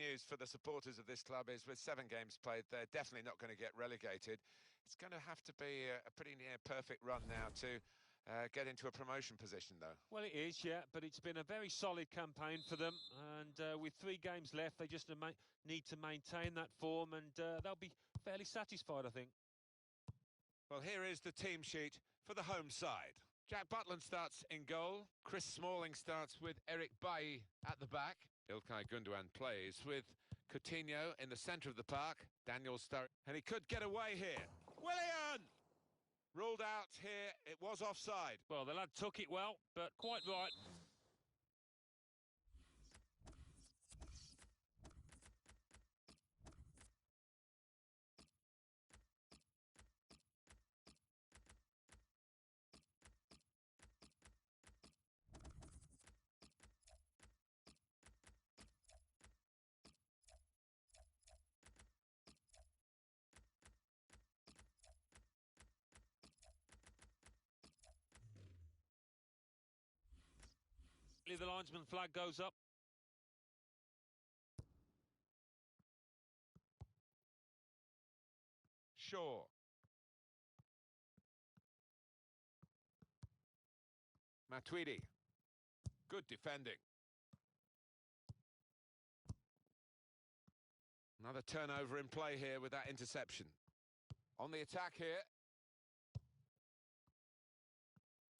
news for the supporters of this club is with 7 games played, they're definitely not going to get relegated. It's going to have to be a pretty near perfect run now to get into a promotion position, though. Well, it is, yeah, but it's been a very solid campaign for them, and with 3 games left, they just need to maintain that form, and they'll be fairly satisfied, I think. Well, here is the team sheet for the home side. Jack Butland starts in goal. Chris Smalling starts with Eric Bailly at the back. Ilkay Gundogan plays with Coutinho in the centre of the park. Daniel Sturridge, and he could get away here. Willian! Ruled out here, it was offside. Well, the lad took it well, but quite right. The linesman flag goes up. Shaw. Matuidi. Good defending. Another turnover in play here with that interception. On the attack here.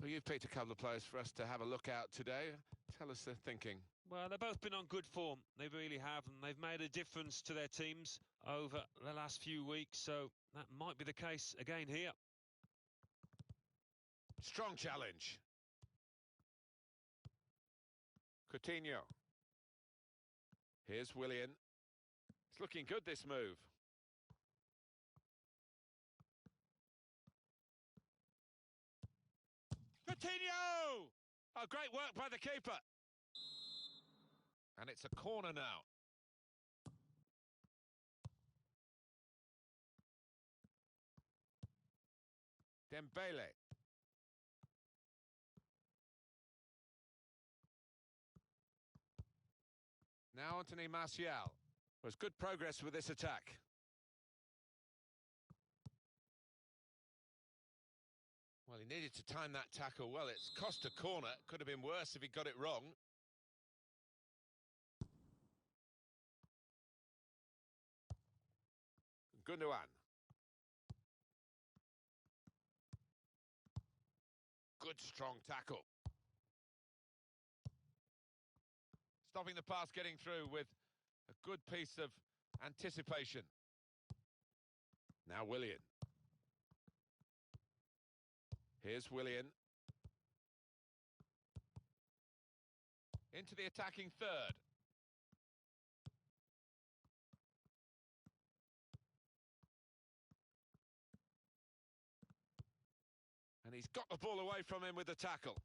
Well, you've picked a couple of players for us to have a look at today. Tell us their thinking. Well, they've both been on good form. They really have, and they've made a difference to their teams over the last few weeks, so that might be the case again here. Strong challenge. Coutinho. Here's Willian. It's looking good, this move. Coutinho! Oh, great work by the keeper. And it's a corner now. Dembele. Now Anthony Martial. Was good progress with this attack. Well, he needed to time that tackle well. It's cost a corner. Could have been worse if he got it wrong. Gundogan. Good strong tackle. Stopping the pass getting through with a good piece of anticipation. Now Willian. Here's Willian. Into the attacking third. And he's got the ball away from him with the tackle.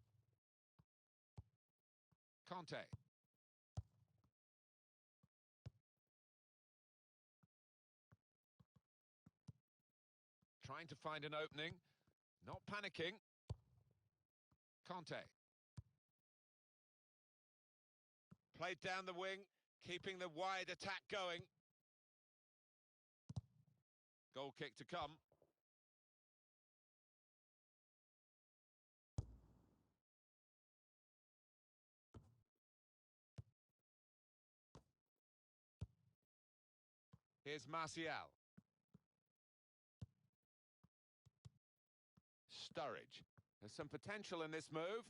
Conte. Trying to find an opening. Not panicking. Conte. Played down the wing, keeping the wide attack going. Goal kick to come. Here's Martial. Sturridge. There's some potential in this move.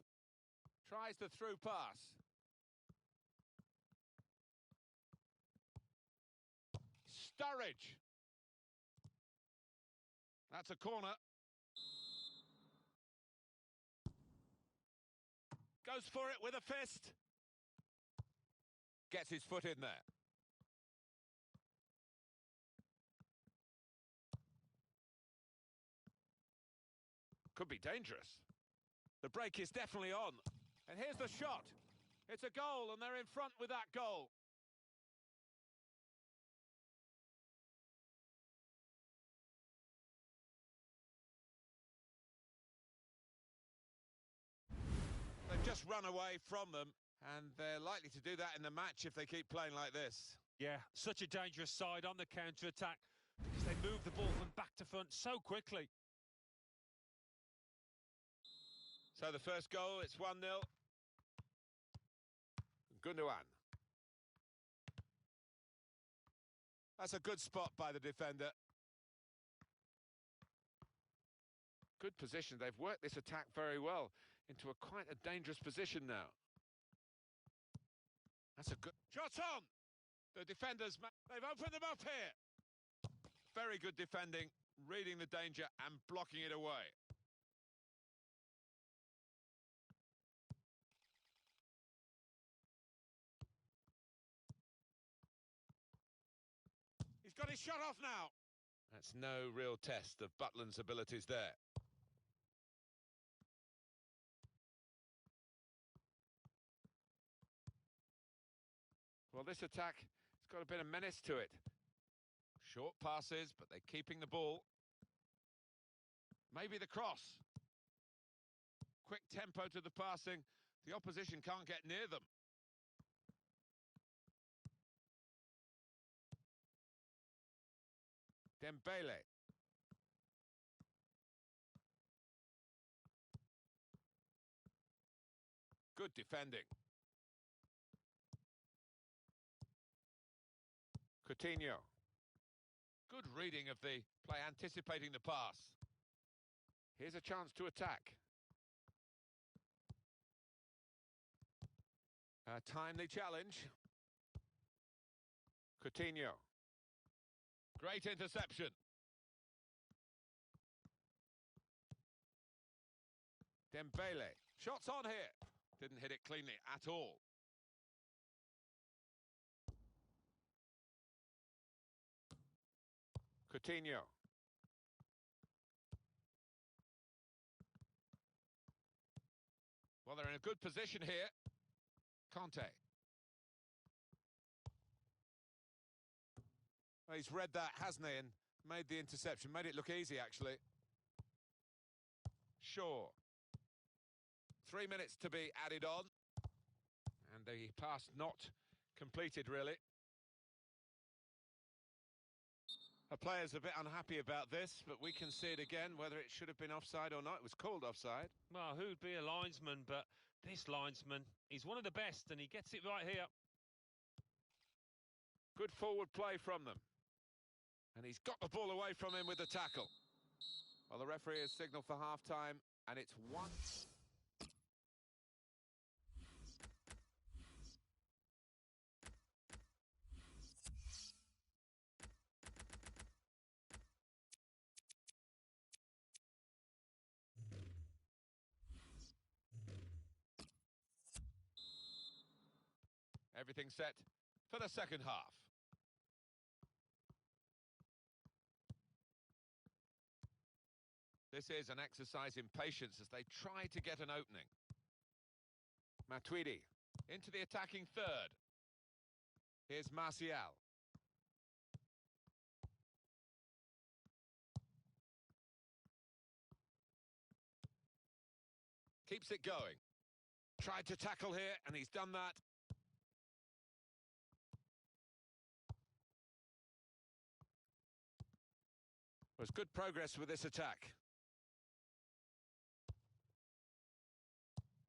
Tries the through pass. Sturridge. That's a corner. Goes for it with a fist. Gets his foot in there. Could be dangerous. The break is definitely on. And here's the shot. It's a goal, and they're in front with that goal. They've just run away from them, and they're likely to do that in the match if they keep playing like this. Yeah, such a dangerous side on the counter-attack because they move the ball from back to front so quickly. So the first goal, it's 1-0. Gundogan. That's a good spot by the defender. Good position. They've worked this attack very well into quite a dangerous position now. That's a good... Shot on! The defenders, they've opened them up here. Very good defending, reading the danger and blocking it away. He's got his shot off now. That's no real test of Butland's abilities there. Well, this attack has got a bit of menace to it. Short passes, but they're keeping the ball. Maybe the cross. Quick tempo to the passing. The opposition can't get near them. Dembele. Good defending. Coutinho. Good reading of the play, anticipating the pass. Here's a chance to attack. A timely challenge. Coutinho. Great interception. Dembele. Shots on here. Didn't hit it cleanly at all. Coutinho. Well, they're in a good position here. Conte. Well, he's read that, hasn't he, and made the interception. Made it look easy, actually. Shaw. 3 minutes to be added on. And the pass not completed, really. The player's a bit unhappy about this, but we can see it again, whether it should have been offside or not. It was called offside. Well, who'd be a linesman, but this linesman, he's one of the best, and he gets it right here. Good forward play from them. And he's got the ball away from him with the tackle. Well, the referee has signalled for half-time, and it's 1. Everything set for the second half. This is an exercise in patience as they try to get an opening. Matuidi into the attacking third. Here's Martial. Keeps it going. Tried to tackle here, and he's done that. There's good progress with this attack.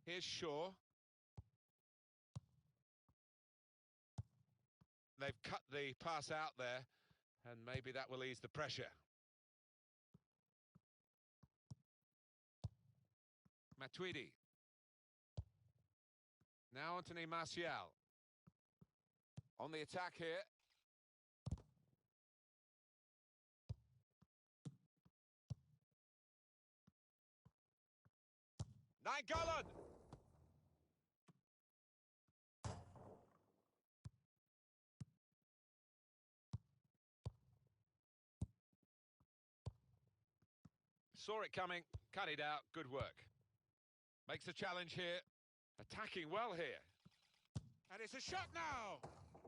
Here's Shaw. They've cut the pass out there, and maybe that will ease the pressure. Matuidi. Now Anthony Martial. On the attack here. Nainggolan! Saw it coming, cut it out, good work. Makes a challenge here, attacking well here. And it's a shot now!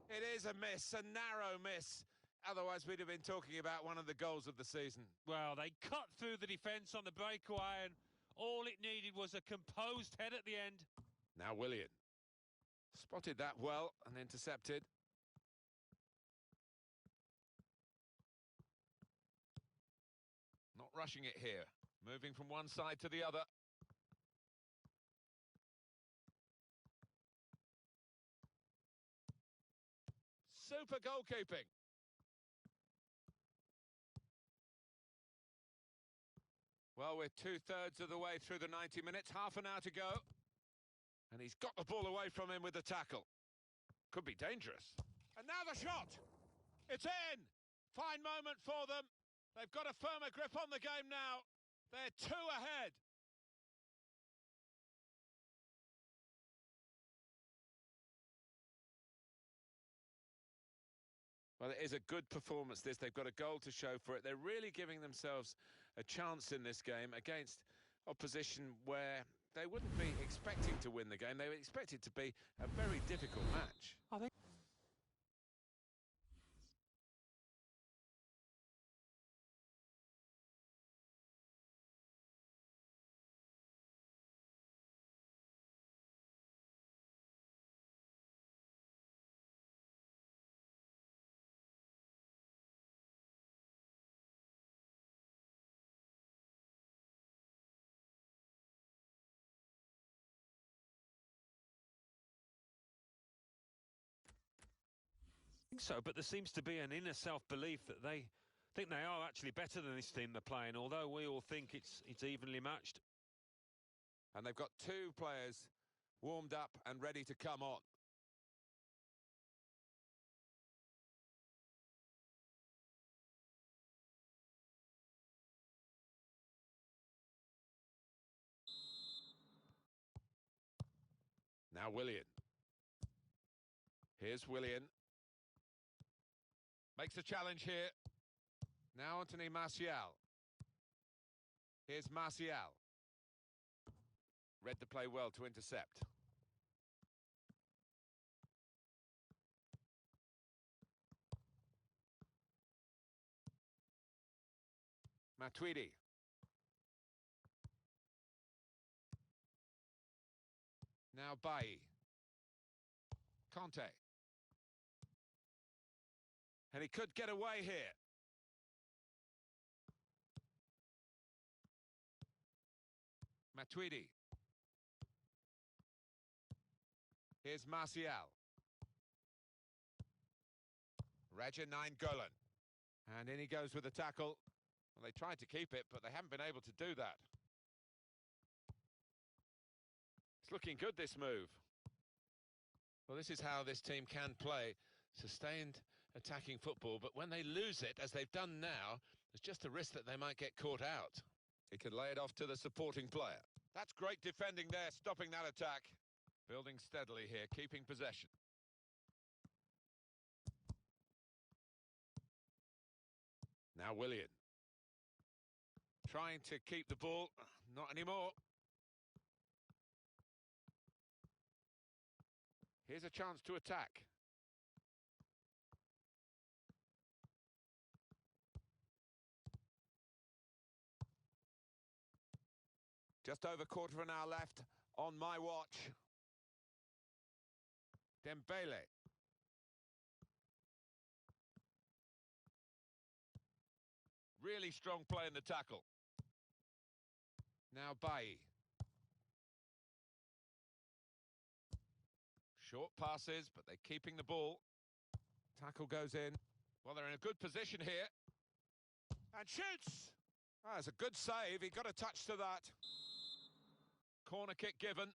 It is a miss, a narrow miss. Otherwise, we'd have been talking about one of the goals of the season. Well, they cut through the defence on the breakaway, and all it needed was a composed head at the end. Now Willian. Spotted that well and intercepted. rushing it here. Moving from one side to the other. Super goalkeeping. Well, we're two-thirds of the way through the 90 minutes, half an hour to go. And he's got the ball away from him with the tackle. Could be dangerous. And now the shot! It's in! Fine moment for them. They've got a firmer grip on the game now. They're two ahead. Well, it is a good performance, this. They've got a goal to show for it. They're really giving themselves a chance in this game against opposition where they wouldn't be expecting to win the game. They would expect it to be a very difficult match. I think. So, but there seems to be an inner self-belief that they think they are actually better than this team they're playing, although we all think it's evenly matched. And they've got two players warmed up and ready to come on. Now Willian. Here's Willian. Makes a challenge here. Now Anthony Martial. Here's Martial. Read the play well to intercept. Matuidi. Now Bailly. Conte. And he could get away here. Matuidi. Here's Martial. Raja Nainggolan. And in he goes with the tackle. Well, they tried to keep it, but they haven't been able to do that. It's looking good, this move. Well, this is how this team can play. Sustained attacking football, but when they lose it, as they've done now, there's just a risk that they might get caught out. He can lay it off to the supporting player. That's great defending there, stopping that attack. Building steadily here, keeping possession. Now Willian. Trying to keep the ball. Not anymore. Here's a chance to attack. Just over quarter of an hour left on my watch. Dembele. Really strong play in the tackle. Now Bailly. Short passes, but they're keeping the ball. Tackle goes in. Well, they're in a good position here. And shoots! Ah, it's a good save. He got a touch to that. Corner kick given.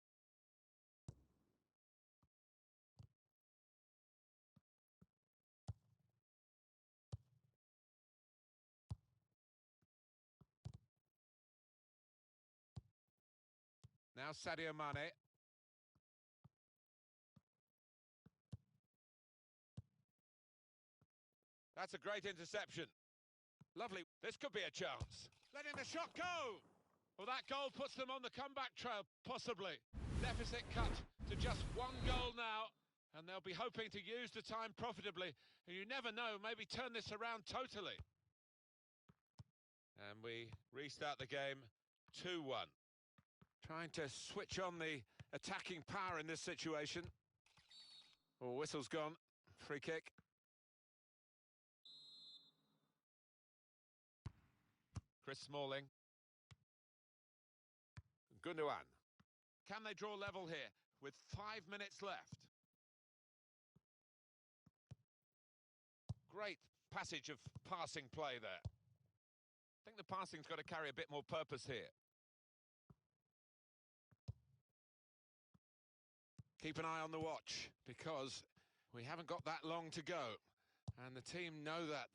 Now Sadio Mane. That's a great interception. Lovely. This could be a chance. Letting the shot go. Well, that goal puts them on the comeback trail, possibly. Deficit cut to just one goal now, and they'll be hoping to use the time profitably. And you never know, maybe turn this around totally. And we restart the game 2-1. Trying to switch on the attacking power in this situation. Oh, whistle's gone. Free kick. Chris Smalling. Gundogan. Can they draw level here with 5 minutes left? Great passage of passing play there. I think the passing's got to carry a bit more purpose here. Keep an eye on the watch, because we haven't got that long to go. And the team know that.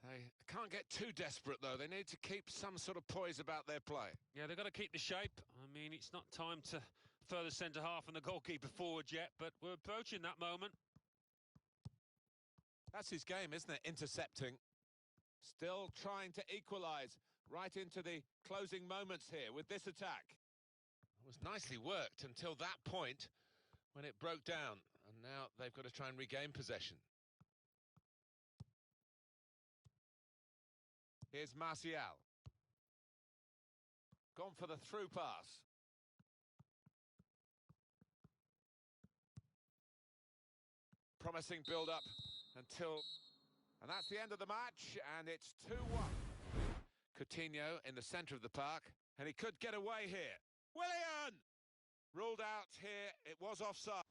They can't get too desperate, though. They need to keep some sort of poise about their play. Yeah, they've got to keep the shape. I mean, it's not time to further centre-half and the goalkeeper forward yet, but we're approaching that moment. That's his game, isn't it? Intercepting. Still trying to equalise right into the closing moments here with this attack. It was nicely worked until that point when it broke down. And now they've got to try and regain possession. Here's Martial. Gone for the through pass. Promising build-up until... And that's the end of the match, and it's 2-1. Coutinho in the centre of the park, and he could get away here. Willian! Ruled out here, it was offside.